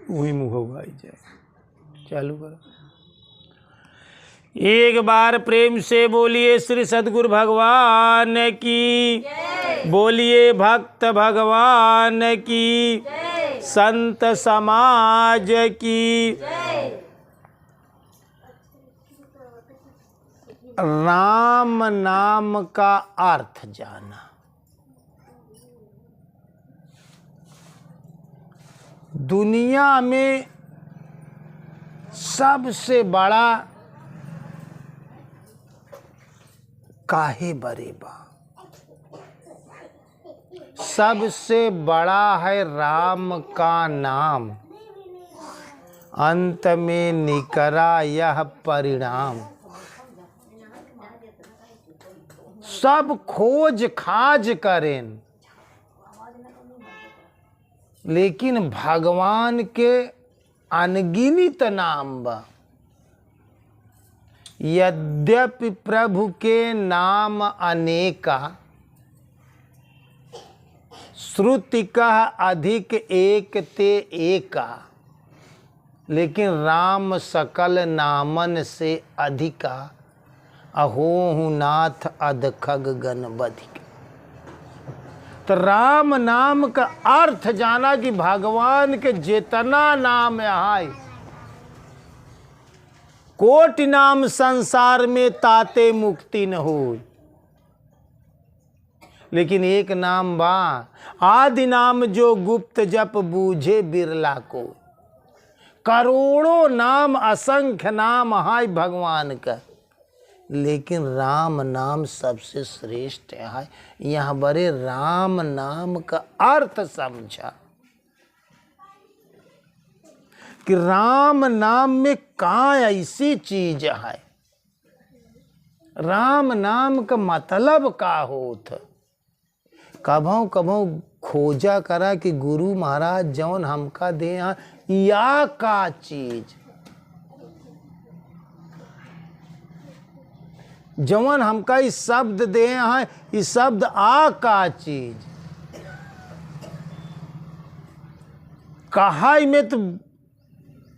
वही मुँह होगा जाए। चालू करो। एक बार प्रेम से बोलिए श्री सद्गुरु भगवान की, बोलिए भक्त भगवान की, संत समाज की। राम नाम का अर्थ जाना। दुनिया में सबसे बड़ा काहे बरेबा, सबसे बड़ा है राम का नाम, अंत में निकरा यह परिणाम। सब खोज खाज करें, लेकिन भगवान के अनगिनित नाम बा। यद्यपि प्रभु के नाम अनेका, श्रुति कह अधिक एक ते एका, लेकिन राम सकल नामन से अधिका, अहोहु नाथ अधखग गण बधिक। तो राम नाम का अर्थ जाना कि भगवान के जितना नाम है, कोटि नाम संसार में ताते मुक्ति न हो, लेकिन एक नाम बा आदि नाम जो गुप्त जप बूझे बिरला को। करोड़ों नाम असंख्य नाम है भगवान का, लेकिन राम नाम सबसे श्रेष्ठ है। यहाँ बड़े राम नाम का अर्थ समझा कि राम नाम में कहाँ ऐसी चीज है, राम नाम का मतलब का होत। कभों कभों खोजा करा कि गुरु महाराज जौन हमका दे या का चीज, जवन हमका इस शब्द दे हैं, इस शब्द आ का चीज कहा में तो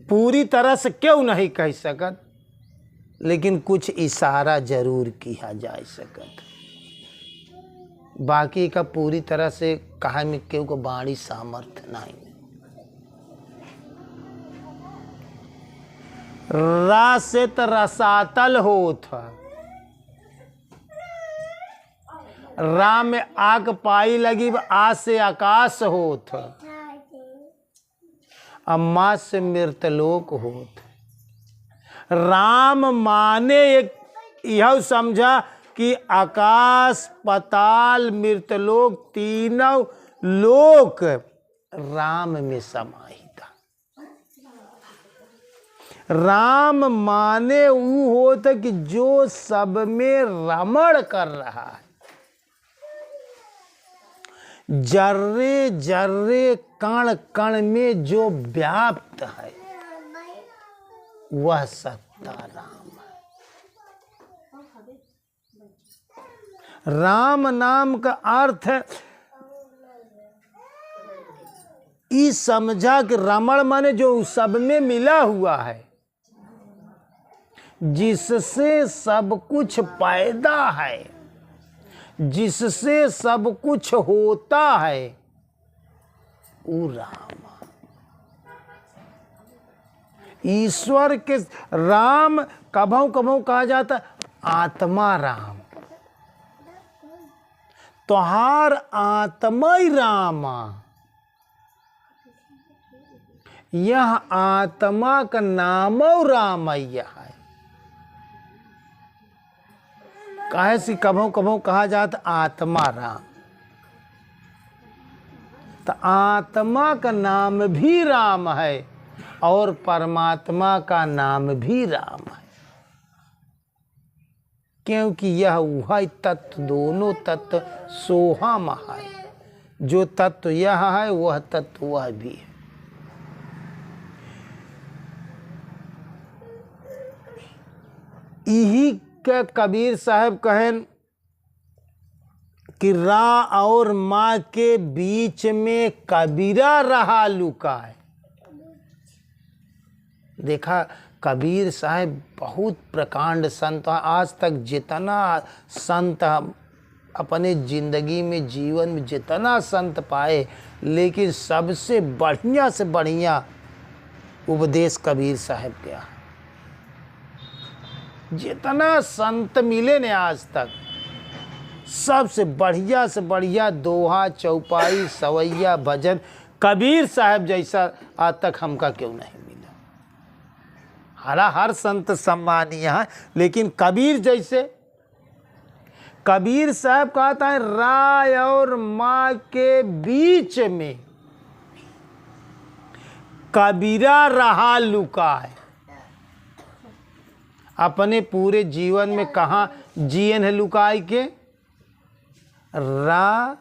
पूरी तरह से क्यों नहीं कह सकत, लेकिन कुछ इशारा जरूर किया जा सकत। बाकी का पूरी तरह से कहा में क्यों को बाणी सामर्थ्य नहीं। रस से तो रसातल होत, राम में आग पाई लगी, आ से आकाश होत, अम्मा से मृतलोक होत। राम माने एक यह समझा कि आकाश पताल मृतलोक तीनों लोक राम में समाहित। राम माने वो होता कि जो सब में रमण कर रहा है, जर्रे जर्रे कण कण में जो व्याप्त है, वह सत्ता राम है। राम नाम का अर्थ इस समझा कि रमण माने जो सब में मिला हुआ है, जिससे सब कुछ पैदा है, जिससे सब कुछ होता है, वो राम। ईश्वर के राम कभों कभों कहा जाता आत्मा राम, तोहार आत्मा ही राम। यह आत्मा का नाम रामैया है। काहे से कभों कभों कहा जाता आत्मा राम, तो आत्मा का नाम भी राम है और परमात्मा का नाम भी राम है, क्योंकि यह वह तत्व, दोनों तत्व सोहम है। जो तत्व यह है वह तत्व वह भी है। यही के कबीर साहब कहें कि रा और माँ के बीच में कबीरा रहा लुका है। देखा, कबीर साहब बहुत प्रकांड संत, आज तक जितना संत अपने जिंदगी में, जीवन में जितना संत पाए, लेकिन सबसे बढ़िया से बढ़िया उपदेश कबीर साहब का। जितना संत मिले ने आज तक, सबसे बढ़िया से बढ़िया दोहा, चौपाई, सवैया, भजन कबीर साहब जैसा आज तक हमका क्यों नहीं मिला। हर संत सम्मानीय है, लेकिन कबीर जैसे, कबीर साहब कहता है राय और माँ के बीच में कबीरा रहा लुका है। अपने पूरे जीवन में कहाँ जियन है लुकाई के? रा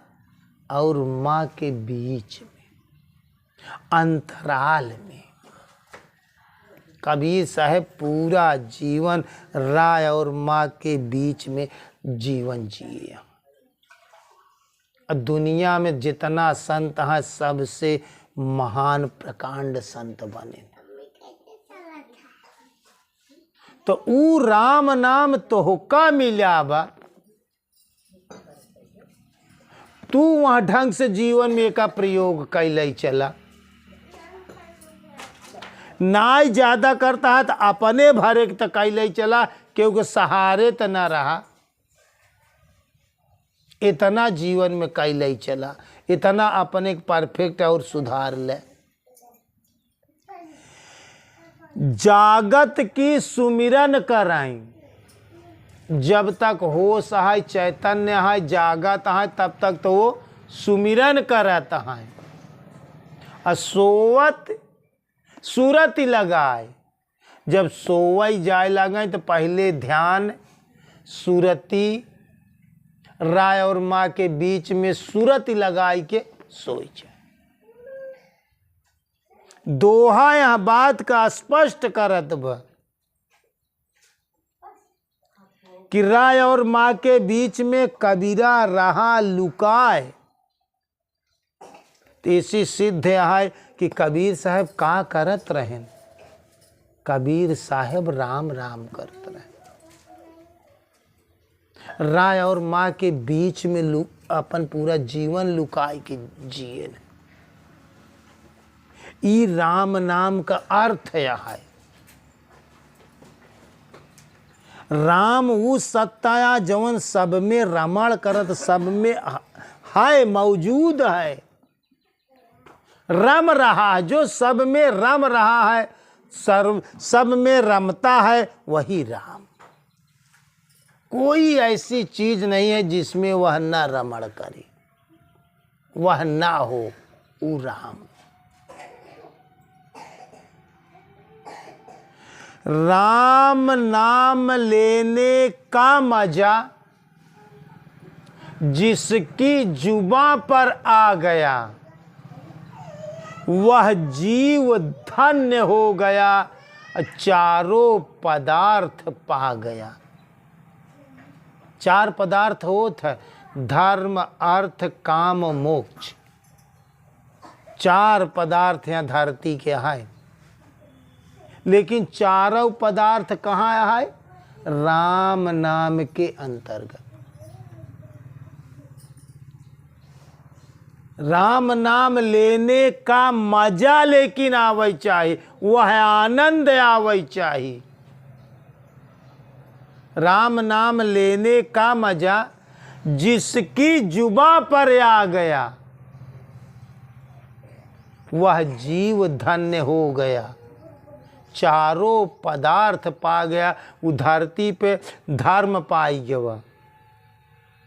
और माँ के बीच में, अंतराल में। कबीर साहब पूरा जीवन राय और माँ के बीच में जीवन जिए। दुनिया में जितना संत हैं, सबसे महान प्रकांड संत बने। तो ऊ राम नाम तोहका मिला बा, तू वहां ढंग से जीवन में का प्रयोग कैले चला। नाई ज्यादा करता है तो अपने भरे तो कैले चला, क्योंकि सहारे तो न रहा। इतना जीवन में कैले चला, इतना अपने परफेक्ट और सुधार ले। जागत की सुमिरन कराई, जब तक होश है, चैतन्य है, जागत है, तब तक तो वो सुमिरन करता है। सोवत सूरत लगाए, जब सोवई जाए लगे तो पहले ध्यान सूरती, राय और माँ के बीच में सूरत लगाई के सोई जाए। दोहा यह बात का स्पष्ट करत बा कि राय और माँ के बीच में कबीरा रहा लुकाए। तो इसी सिद्ध है कि कबीर साहब का करत रहे। कबीर साहब राम राम करते रहे। राय और माँ के बीच में अपन पूरा जीवन लुकाए के जिए। ई राम नाम का अर्थ यह है। राम वो सत्ता जवन सब में रमण करत, सब में है, मौजूद है, रम रहा है। जो सब में रम रहा है, सब में रमता है, वही राम। कोई ऐसी चीज नहीं है जिसमें वह न रमण करे, वह ना हो, वो राम। राम नाम लेने का मजा जिसकी जुबां पर आ गया, वह जीव धन्य हो गया, चारों पदार्थ पा गया। चार पदार्थ होत है, धर्म, अर्थ, काम, मोक्ष। चार पदार्थ यहाँ धरती के हैं, लेकिन चारों पदार्थ कहाँ है? राम नाम के अंतर्गत। राम नाम लेने का मजा लेकिन आवे चाहिए, वह आनंद आवे चाहिए। राम नाम लेने का मजा जिसकी जुबां पर आ गया, वह जीव धन्य हो गया, चारों पदार्थ पा गया। वो धरती पे धर्म पाई गया,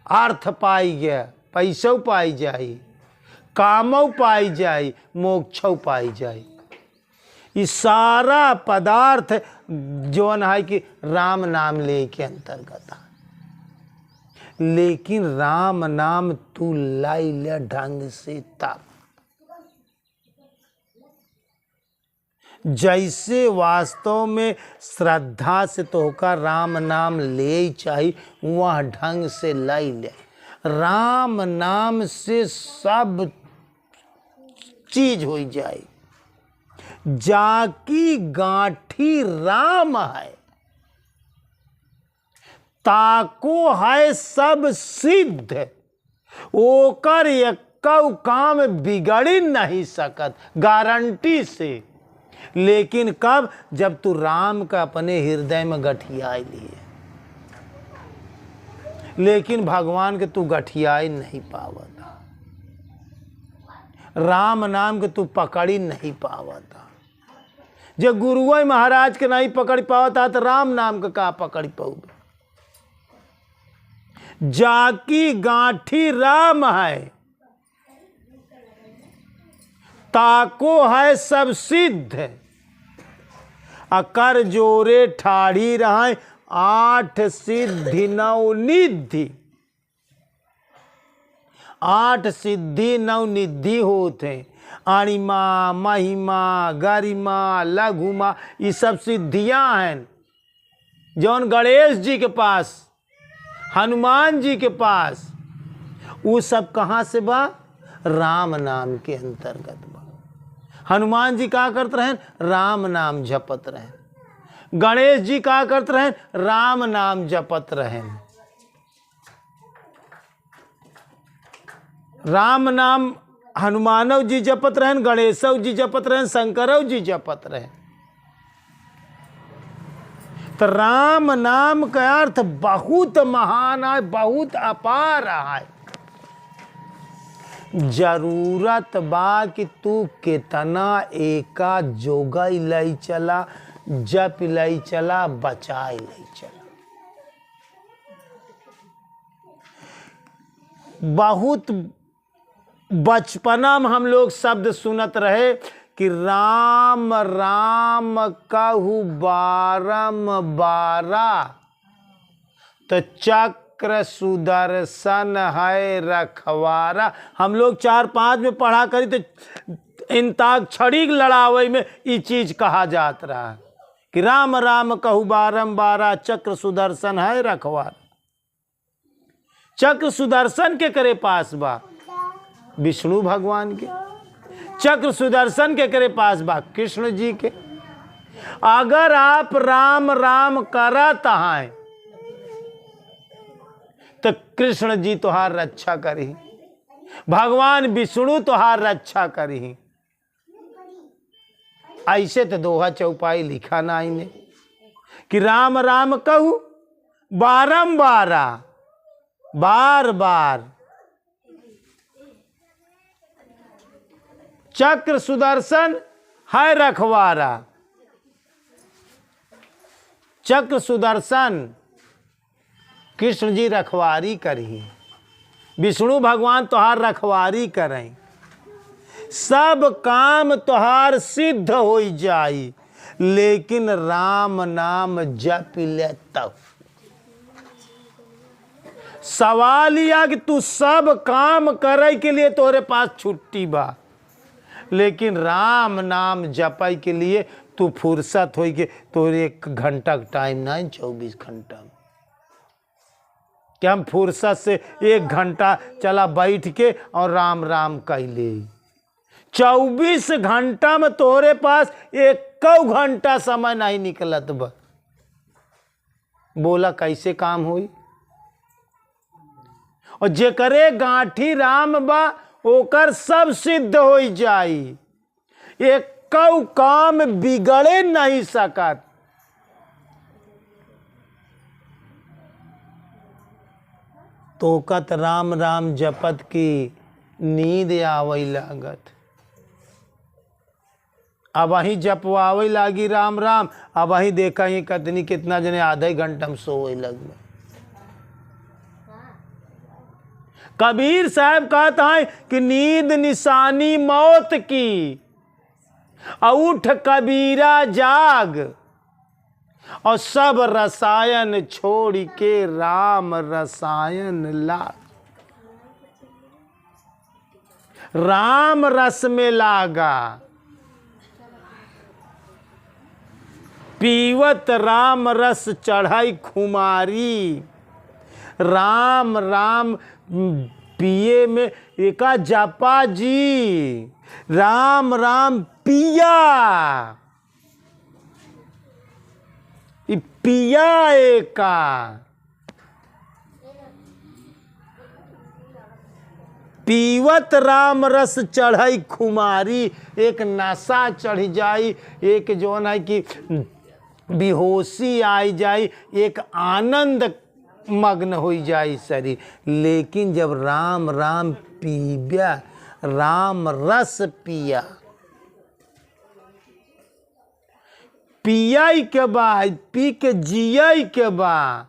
अर्थ पाई गया, पैसों पाई जाई, कामों पाई जाई, मोक्षों पाई जाई। ये सारा पदार्थ जौन है कि राम नाम ले के अंतर्गत है। लेकिन राम नाम तू लाई ले ढंग से, तब जैसे वास्तव में श्रद्धा से तो का राम नाम ले चाहिए, वह ढंग से लाई ले। राम नाम से सब चीज हो जाए। जाकी गांठी राम है, ताको है सब सिद्ध, ओकर एकौ काम बिगड़ी नहीं सकत, गारंटी से। लेकिन कब? जब तू राम का अपने हृदय में गठियाई लिए। लेकिन भगवान के तू गठियाई नहीं पावता, राम नाम के तू पकड़ी नहीं पावता। जब गुरुआ महाराज के नहीं पकड़ पावता तो राम नाम का पकड़ पाओगे। जाकी गांठी राम है, ताको है सब सिद्ध, अकर जोरे ठाड़ी रहे, 8 सिद्धि 9 निधि। 8 सिद्धि 9 निधि होते, अणिमा, महिमा, गरिमा, लघुमा, ये सब सिद्धियां हैं जौन गणेश जी के पास, हनुमान जी के पास। वो सब कहाँ से बा? राम नाम के अंतर्गत बा। हनुमान जी क्या करते रहे? राम नाम जपत रहे। गणेश जी क्या करते रहे? राम नाम जपत रहे। राम नाम हनुमानव जी जपत रहे, गणेशव जी जपत रहे, शंकरव जी जपत रहे। तो राम नाम का अर्थ बहुत महान है, बहुत अपार है। जरूरत बा कि तू कितना एका जोगा लई चला, जप लई चला, बचाए लई चला। बहुत बचपना में हम लोग शब्द सुनत रहे कि राम राम कहू बारंबारा, तो चक्र सुदर्शन है रखवारा। हम लोग 4-5 में पढ़ा करी तो इंताक्षरी लड़ावे में ये चीज कहा जात रहा कि राम राम कहू बारंबारा, चक्र सुदर्शन है रखवारा। चक्र सुदर्शन के करे पास बा? विष्णु भगवान के। चक्र सुदर्शन के करे पास बा? कृष्ण जी के। अगर आप राम राम करत हैं तो कृष्ण जी तुहार रक्षा करी, भगवान विष्णु तुहार रक्षा करी। ऐसे तो दोहा चौपाई लिखा ना इने कि राम राम कहू बारंबारा, बार बार। चक्र सुदर्शन है रखवारा। चक्र सुदर्शन कृष्ण जी रखवारी करी, विष्णु भगवान तुहार रखवारी करें, सब काम तुहार सिद्ध हो जाई। लेकिन राम नाम जप ले तब। सवाल यह कि तू सब काम करे के लिए तोरे पास छुट्टी बा, लेकिन राम नाम जपाई के लिए तू फुर्सत हो के तोरे 1 घंटा का टाइम नहीं, 24 घंटा में। क्या हम फुर्सत से 1 घंटा चला बैठ के और राम राम कह ले? 24 घंटा में तोरे पास 1 घंटा समय नहीं निकलत बा। बोला कैसे काम हुई? और जेकरे गांठी राम बा ओकर सब सिद्ध हो जाई, 1 काम बिगड़े नहीं सकत। तो कत राम राम जपत की नींद आवे लागत। अब वही जपवावे लागी राम राम, अब वही देखा ही कतनी कितना जने आधे घंटा में सोए लगे। कबीर साहब कहता है कि नींद निशानी मौत की, उठ कबीरा जाग, और सब रसायन छोड़ के राम रसायन लाग। राम रस में लागा, पीवत राम रस चढ़ाई खुमारी। राम राम पिए में एका जापा जी, राम राम पिया, पिया एका। पीवत राम रस चढ़ई खुमारी, एक नशा चढ़ जाई, एक जो है कि बेहोशी आई जाई, एक आनंद मग्न हो जाई शरीर। लेकिन जब राम राम पीब्या, राम रस पिया, पियाई के बाद पी के जियाई के बाद,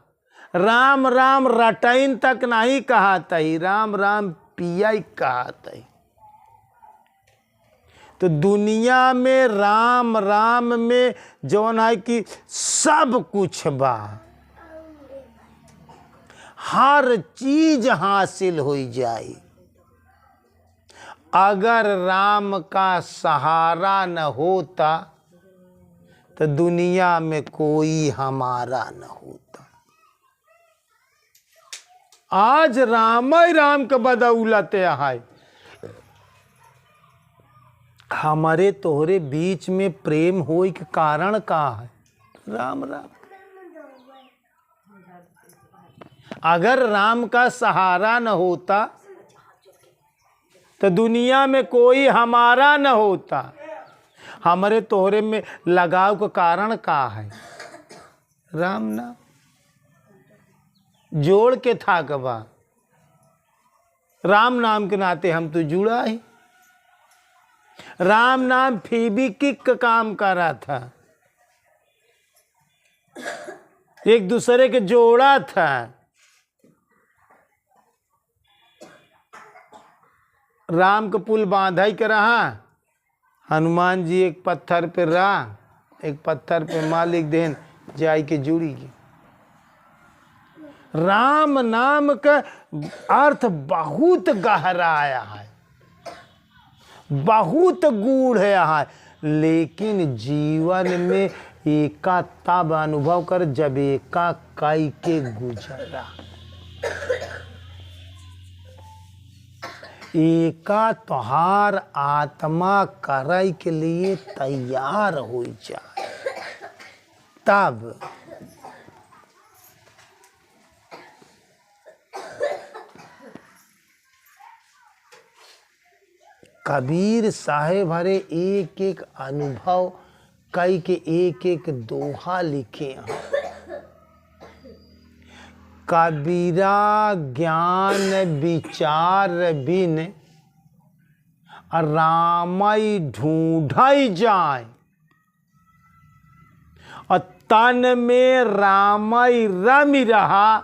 राम राम रटैन तक नहीं कहत ही, राम राम पियाई कहत ही। तो दुनिया में राम राम में जौन है कि सब कुछ बा, हर चीज हासिल हो जाए। अगर राम का सहारा न होता तो दुनिया में कोई हमारा न होता। आज राम ही राम के बदौलत है हमारे तोहरे बीच में प्रेम होए के कारण का है, राम राम। अगर राम का सहारा न होता तो दुनिया में कोई हमारा न होता। हमारे तोहरे में लगाव का कारण का है, राम नाम। जोड़ के था कबा, राम नाम के नाते हम तो जुड़ा ही। राम नाम फेविक्विक का काम कर रहा था, एक दूसरे के जोड़ा था। राम का पुल बांधा ही कर रहा, हनुमान जी एक पत्थर पे रहा, एक पत्थर पे मालिक देन जाई के जुड़ी। राम नाम का अर्थ बहुत गहराया है, बहुत गूढ़ है, लेकिन जीवन में एका तब अनुभव कर जब एका कई के गुजरा। एका तोहार आत्मा करय के लिए तैयार हो जाए तब। कबीर साहेब हरे एक एक अनुभव कई के एक एक दोहा लिखे हैं। कबीरा ज्ञान विचार बिन रामई ढूंढई जाए, और तन में रामई रमि रहा,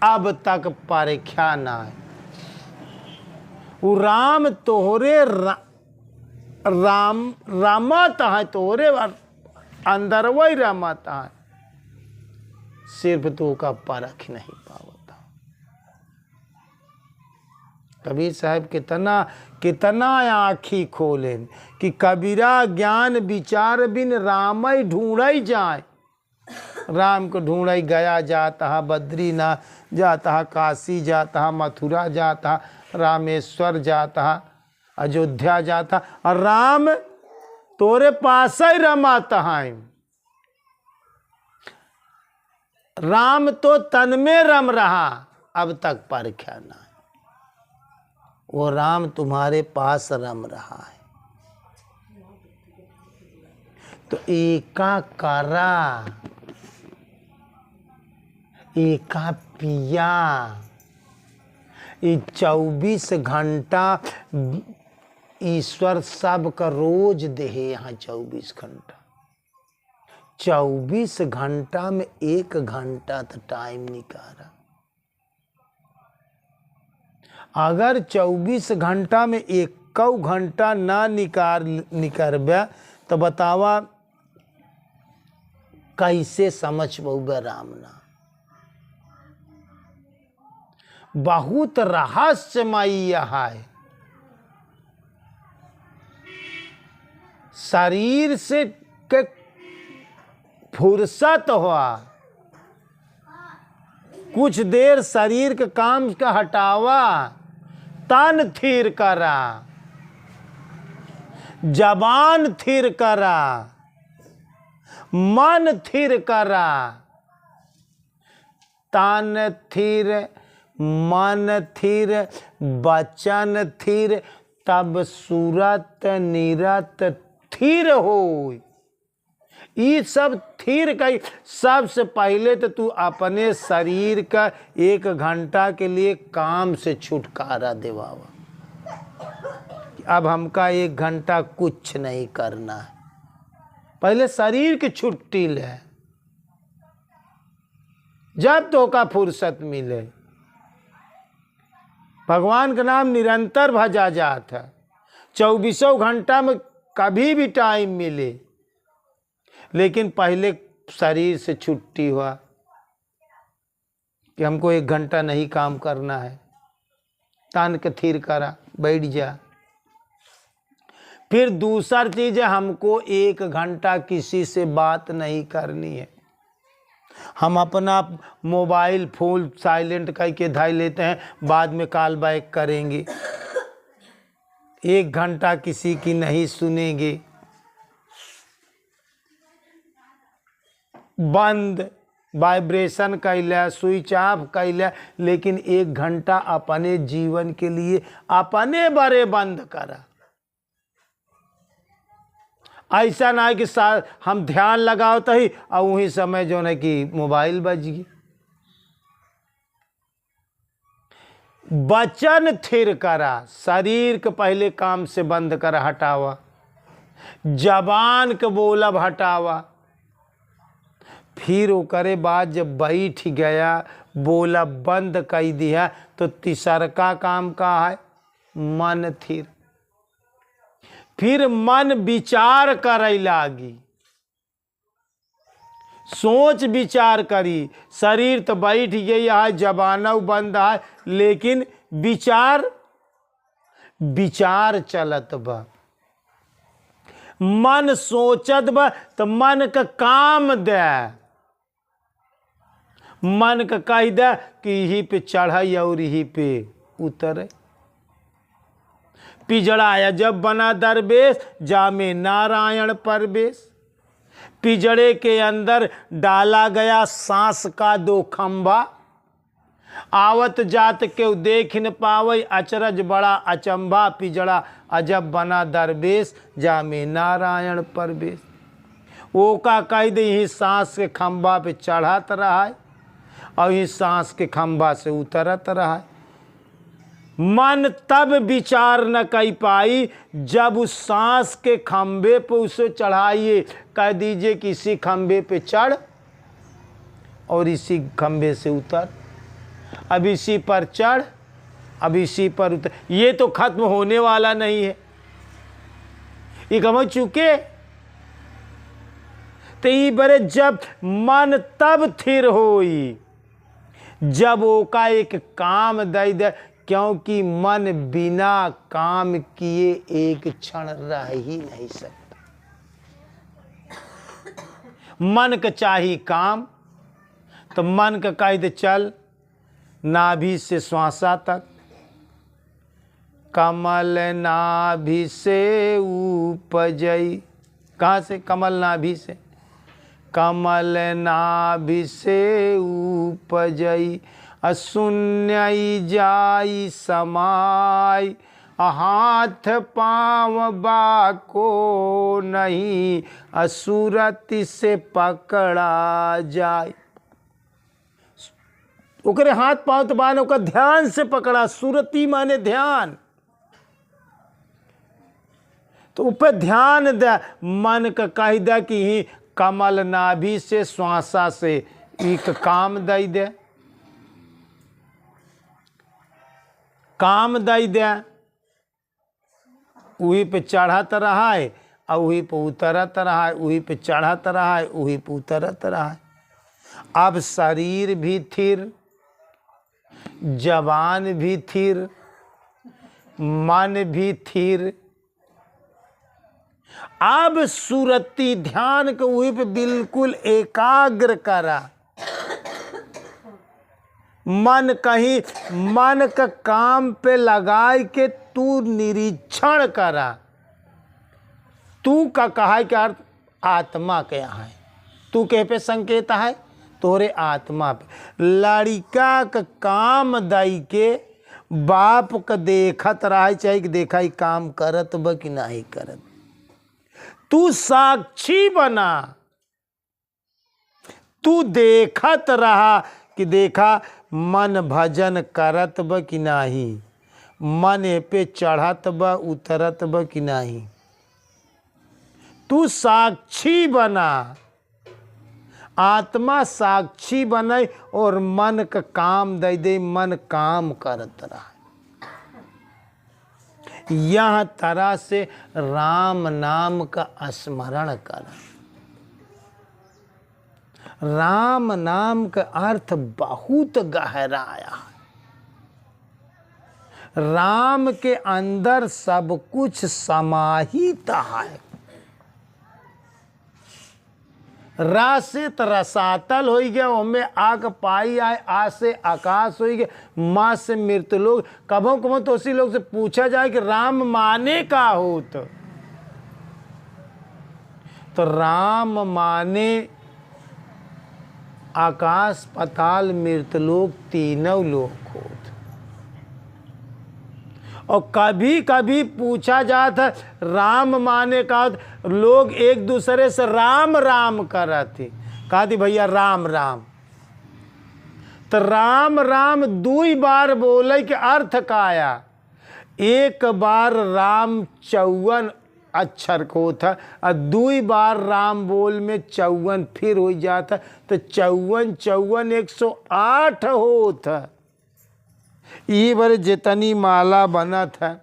अब तक परीक्षा ना है। वो राम तोहरे राम रमत है, तोहरे अंदर वही रमत है, सिर्फ तो का परख नहीं पावता। कबीर साहब कितना कितना आँखी खोलें कि कबीरा ज्ञान विचार बिन रामई ढूंढई जाए। राम को ढूंढई गया जाता है, बद्रीनाथ जाता है, काशी जाता है, मथुरा जाता है, रामेश्वर जाता है, अयोध्या जाता, और राम तोरे पास ही रमाता है। राम तो तन में रम रहा, अब तक परख्या ना, वो राम तुम्हारे पास रम रहा है। तो एका करा, एका पिया, ये 24 घंटा ईश्वर सब का रोज देहे यहाँ 24 घंटा। 24 घंटा में 1 घंटा तो टाइम निकाला। अगर 24 घंटा में 1 घंटा ना निकालबे तो बतावा कैसे समझ पाऊबे राम नाम। बहुत रहस्यमयी है। शरीर से के फुर्सत हुआ कुछ देर शरीर के काम का हटावा, तन थिर करा, जबान थिर करा, मन थिर करा, तन थिर, मन थिर, वचन थिर, तब सूरत निरत थिर हो। ये सब थिर का। सबसे पहले तो तू अपने शरीर का 1 घंटा के लिए काम से छुटकारा दिवावा। अब हमका 1 घंटा कुछ नहीं करना है, पहले शरीर की छुट्टी ले। जब तो का फुर्सत मिले भगवान का नाम निरंतर भजा जाता है। 24 घंटा में कभी भी टाइम मिले, लेकिन पहले शरीर से छुट्टी हुआ कि हमको 1 घंटा नहीं काम करना है। तान के थिर करा, बैठ जा। फिर दूसरा चीज है, हमको 1 घंटा किसी से बात नहीं करनी है। हम अपना मोबाइल फोन साइलेंट करके धाई लेते हैं, बाद में कॉल बैक करेंगे। 1 घंटा किसी की नहीं सुनेंगे। बंद, वाइब्रेशन कैला, स्विच ऑफ कैला, लेकिन 1 घंटा अपने जीवन के लिए अपने बड़े बंद करा। ऐसा ना है कि हम ध्यान लगाओ तो ही और वही समय जो है कि मोबाइल बज गई। वचन थिर करा, शरीर के पहले काम से बंद कर हटावा, जबान के बोलब हटावा। फिर वो करे बाद जब बैठ गया, बोला बंद कर दिया, तो तीसरा काम का है मन थिर। फिर मन विचार करे लागी, सोच विचार करी। शरीर तो बैठ गई है, जबानव बंद है, लेकिन विचार चलत बा। मन सोचत बा तो मन का काम दे, मन का कह दे कि यही पे चढ़ाई और यही पे उतरे। पिजड़ाया जब बना दरवेश, जामे नारायण परवेश। पिजड़े के अंदर डाला गया सांस का 2 खंभा, आवत जात के देख न पावई, अचरज बड़ा अचंभा। पिजड़ा अजब बना दरवेश, जामे नारायण परवेश। वो का कह दे ही सांस के खंभा पे चढ़त रहा है और ही सांस के खंभा से उतरत रहा है। मन तब विचार न कर पाई जब उस सांस के खंभे पे उसे चढ़ाइए। कह दीजिए कि इसी खंभे पे चढ़ और इसी खंभे से उतर, अब इसी पर चढ़, अब इसी पर उतर। ये तो खत्म होने वाला नहीं है, ये कम चुके। तो ये बड़े जब मन तब थिर होई जब वो का एक काम दे दे, क्योंकि मन बिना काम किए एक क्षण रह ही नहीं सकता। मन का चाहिए काम, तो मन का कह दे चल नाभि से श्वासा तक, कमल नाभि से उपजई। कहाँ से? कमल नाभि से। कमल नाभि से उपजई, अशून्य जाई समाई। हाथ पाँव बाको नहीं, असुरति से पकड़ा जाए। ओकरे हाथ पाँव तो बान, ओकर ध्यान से पकड़ा। सुरति माने ध्यान, तो ऊपर ध्यान दे। मन का कह दे कि ही कमल नाभि से श्वासा से एक काम दे दे, काम दे दे। वही पे चढ़त रहा है और वही पे उतरत रहा है, वही पे चढ़त रहा है, वही पे उतरत रहा है। अब शरीर भी थिर, जबान भी थिर, मन भी थिर। अब सुरती ध्यान को वही पे बिल्कुल एकाग्र करा। मन कहीं मन का काम पे लगाए के तू निरीक्षण करा। तू का कहा है कि अर्थ आत्मा के यहाँ है। तू कह पे संकेत है तोरे आत्मा पे। लड़का का काम दई के बाप का देखत रहा चाहे कि देखा ही काम करत बा कि नहीं करत। तू साक्षी बना, तू देखत रहा कि देखा मन भजन करत बा कि नहीं, मन पे चढ़त बा उतरत बा कि नहीं। तू साक्षी बना, आत्मा साक्षी बने और मन का काम दे दे, मन काम करत रहा। यह तरह से राम नाम का स्मरण कर। राम नाम का अर्थ बहुत गहरा है। राम के अंदर सब कुछ समाहित है। रासित रसातल हो गया, उनमें आग पाई आए, आ से आकाश हो गया, माँ से मृत्यु लोग। कभों कभों तो उसी लोग से पूछा जाए कि राम माने का हो, तो राम माने आकाश पाताल मृत्यलोक तीनों लोक होत। और कभी कभी पूछा जाता राम माने का, लोग एक दूसरे से राम राम करते, कहती भैया राम राम। तो राम राम दुई बार बोले के अर्थ का आया। एक बार राम 54 अक्षर को था और दुई बार राम बोल में 54 फिर हो जाता, तो 54 54 108 होता। ये बार जितनी माला बना था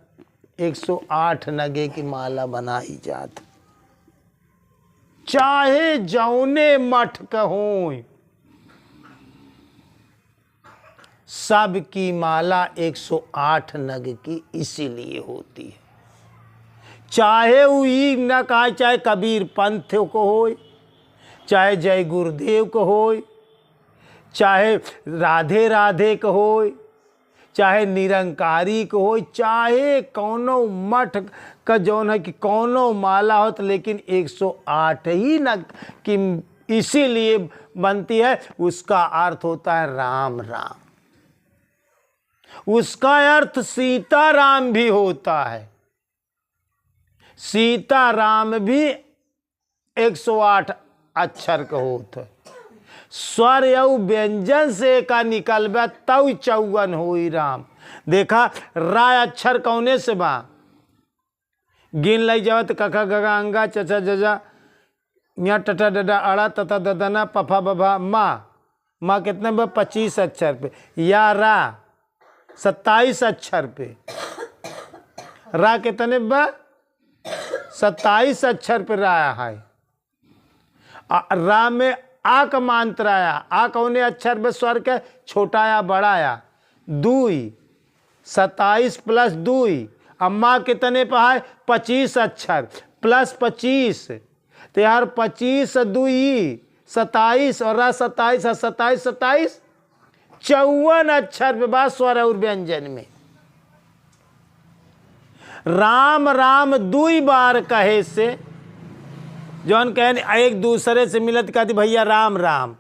108 नगे की माला बनाई जात। चाहे जौने मठ कहो सब की माला 108 नग की इसीलिए होती है। चाहे वो ई न कहा, चाहे कबीर पंथ को हो, चाहे जय गुरुदेव को हो, चाहे राधे राधे को हो, चाहे निरंकारी को हो, चाहे कौनो मठ का जौन है कि कौनो माला हो, तो लेकिन 108 ही न कि इसीलिए बनती है। उसका अर्थ होता है राम राम। उसका अर्थ सीता राम भी होता है। सीता राम भी 108 अक्षर का होता है। स्वर यऊ व्यंजन से का निकलबा तव 54 होई राम। देखा राय अक्षर कौने से बा, गिन लाई जावत कखा गगा अंगा चचा जजा या टटा डडा अड़ा तथा ददना पफा बभा माँ। माँ कितने बा 25 अक्षर पे। या रा 27 अक्षर पे। रा कितने बा 27 अक्षर पे राया है। रा में आ का मांत्र आया। आ कौने अक्षर पे स्वर के छोटा या बड़ा या दुई 27 प्लस दुई। अम्मा कितने पे है 25 अक्षर प्लस 25, तो यार 25 दुई 27 और 27 और 27 27 54 अक्षर पे बात स्वर और व्यंजन में। राम राम दुई बार कहे से जौन कहने एक दूसरे से मिलत कहती भैया राम राम।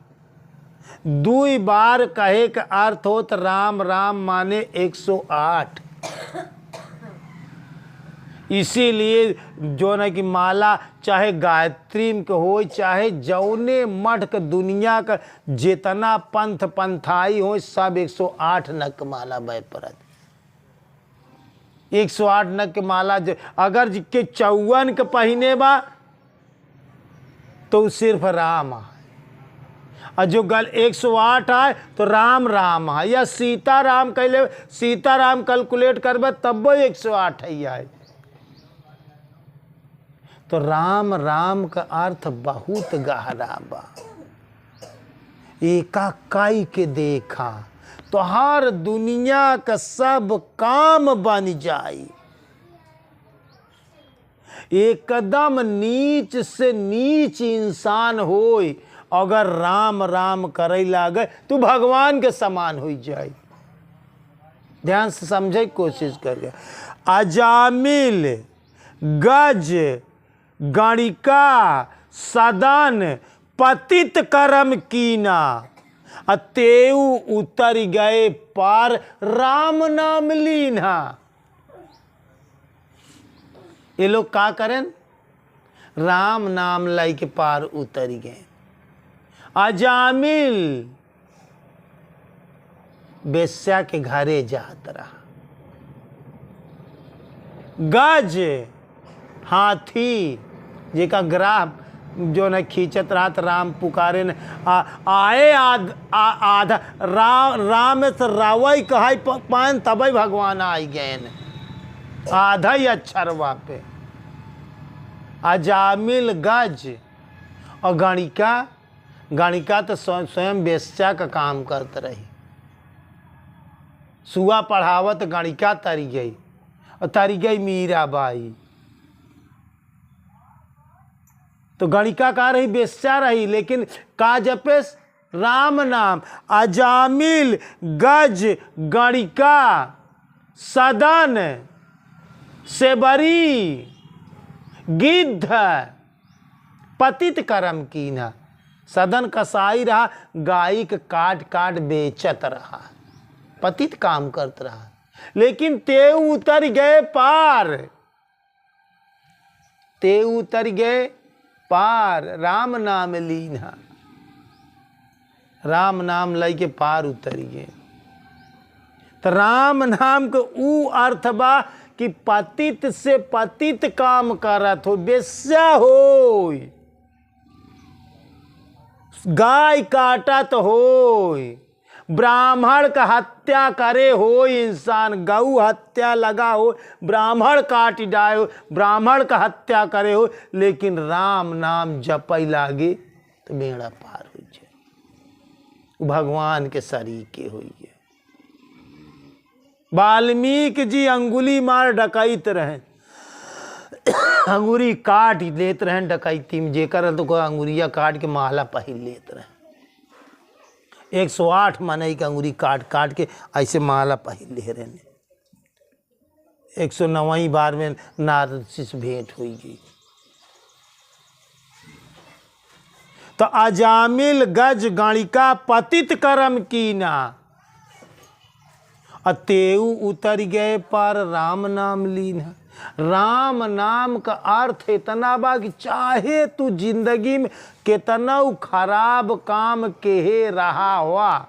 दुई बार कहे का अर्थ हो तो राम राम माने 108। इसीलिए जो न कि माला चाहे गायत्री के हो, चाहे जौने मठ का दुनिया का जितना पंथ पंथाई हो, सब 108 नक माला बह परत। 108 नक के माला अगर के 54 के पहिने बा तो सिर्फ राम है, और जो गल 108 है तो राम राम है, या सीता राम कहले सीता राम कैलकुलेट करबे तब 108 है। तो राम राम का अर्थ बहुत गहरा बा। एकाकाई के देखा तो हर दुनिया का सब काम बन जाए। एकदम नीच से नीच इंसान होए अगर राम राम करे लागे तो भगवान के समान हो जाए। ध्यान से समझे की कोशिश करिए। अजामिल गज गणिका सदन पतित करम कीना, अतेऊ उतर गए पार राम नाम लीना। ये लोग का करें? राम नाम लाई के पार उतर गए। अजामिल बेस्या के घरे जात रहा। गज हाथी जेका ग्राह जो न खींचत रात राम पुकारे न आए आधा राम से रावई कहा पान तबई भगवान आई गए आधा ही अक्षरवा पे। अजामिल गज और गणिका तो स्वयं बेस्या का काम करते रही। सुआ पढ़ावत गणिका तरी गई और तरी गई मीराबाई। तो गणिका का रही बेस्या रही, लेकिन का जपेस राम नाम। अजामिल गज गणिका सदन सेबरी गिद्ध पतित करम कीना। सदन कसाई रहा, गाय के काट काट बेचत रहा, पतित काम करत रहा। लेकिन ते उतर गए पार, ते उतर गए पार राम नाम लीना। राम नाम लई के पार उतर गए। तो राम नाम के ऊ अर्थ बा कि पतित से पतित काम करत हो, बेस्या हो, गाय काटत हो, ब्राह्मण का हत्या करे हो, इंसान गौ हत्या लगा हो, ब्राह्मण काट डायो, ब्राह्मण का हत्या करे हो, लेकिन राम नाम जपई लागे तो बेड़ा पार हो जाए, भगवान के सरीके हो गए। वाल्मीकि जी अंगुली मार डकैत रहे, अंगुरी काट लेत रहे डकैती में, जेकर तो अंगुरिया काट के माला पहिन लेत रहे। 108 मनई के अंगुरी काट काट के ऐसे माला पहिन ले रहे। 109वीं बार में नारद से भेंट हुई गई। तो अजामिल गज गणिका पतित करम कीना, अतेऊ उतर गए पर राम नाम लीना। राम नाम का अर्थ इतना बा कि चाहे तू जिंदगी में कितना खराब काम केहे रहा हुआ,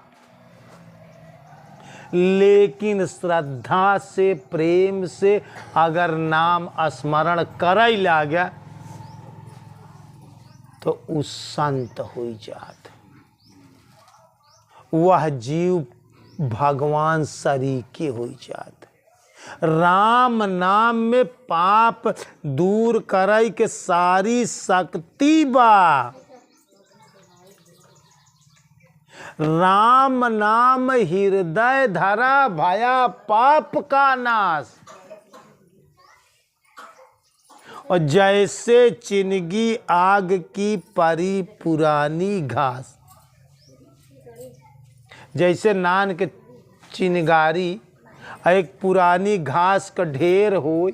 लेकिन श्रद्धा से प्रेम से अगर नाम स्मरण करे लागे तो उस संत हो जात। वह जीव भगवान सरीके हो जात। राम नाम में पाप दूर करे के सारी शक्ति बा। राम नाम हृदय धरा भया पाप का नाश। और जैसे चिनगी आग की परी पुरानी घास, जैसे नान के चिनगारी एक पुरानी घास का ढेर हो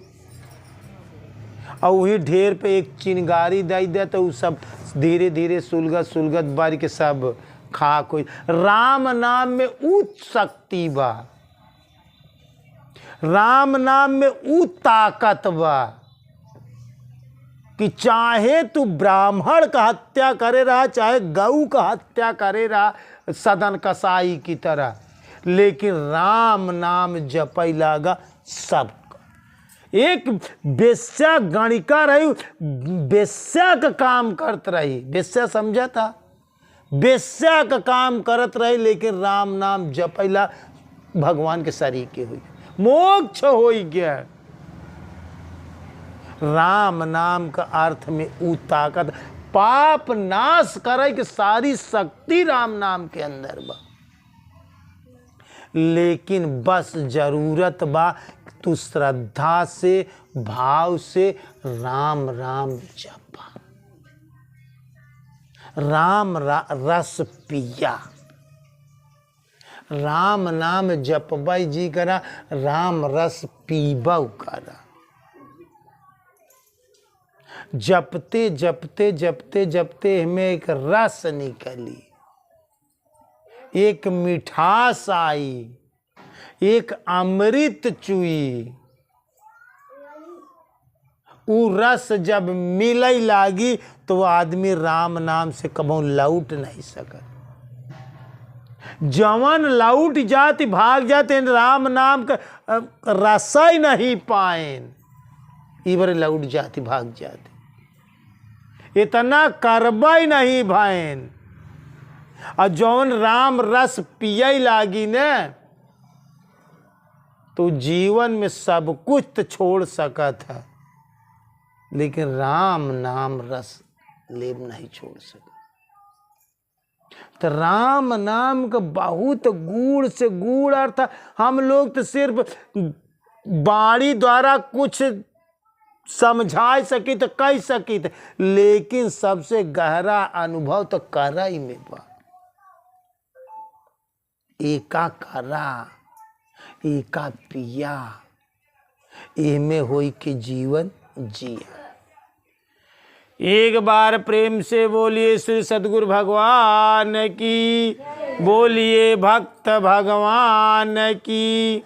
और वही ढेर पे एक चिनगारी दे दे तो सब धीरे धीरे सुलगत सुलगत बारी के सब खाक हो। राम नाम में उच्च शक्ति बा, राम नाम में उ ताकत बा कि चाहे तू ब्राह्मण का हत्या करे रहा, चाहे गऊ का हत्या करे रहा सदन कसाई की तरह, लेकिन राम नाम जपई लागा सब। एक बेस्या गणिका रही, बेस्या का काम करत रही, बेस्या समझा था, बेस्या का काम करत रही, लेकिन राम नाम जपैला भगवान के सरीके हुई, मोक्ष हो गया। राम नाम का अर्थ में उ ताकत, पाप नाश करे कि सारी शक्ति राम नाम के अंदर बा। लेकिन बस जरूरत बा तू श्रद्धा से भाव से राम राम जपा। रस पिया। राम नाम जपबई जी करा, राम रस पीबऊ करा। जपते जपते जपते जपते हमें एक रस निकली, एक मिठास आई, एक अमृत चुई। वो रस जब मिलई लागी तो आदमी राम नाम से कबो लौट नहीं सकत। जवन लौट जाति भाग जाते राम नाम का रस ही नहीं पाएन, इबर लौट जाति भाग जाते। इतना करबई नहीं भाईन। और जौन राम रस पियई लागी न तो जीवन में सब कुछ तो छोड़ सकत है, लेकिन राम नाम रस लेब नहीं छोड़ सकता। तो राम नाम का बहुत गूढ़ से गूढ़ अर्थ। हम लोग तो सिर्फ बाणी द्वारा कुछ समझा सकी तो कह सकी, लेकिन सबसे गहरा अनुभव तो करा ही में बा। एका करा, एका पिया, एमे होई के जीवन जिया। एक बार प्रेम से बोलिए श्री सद्गुरु भगवान की, बोलिए भक्त भगवान की।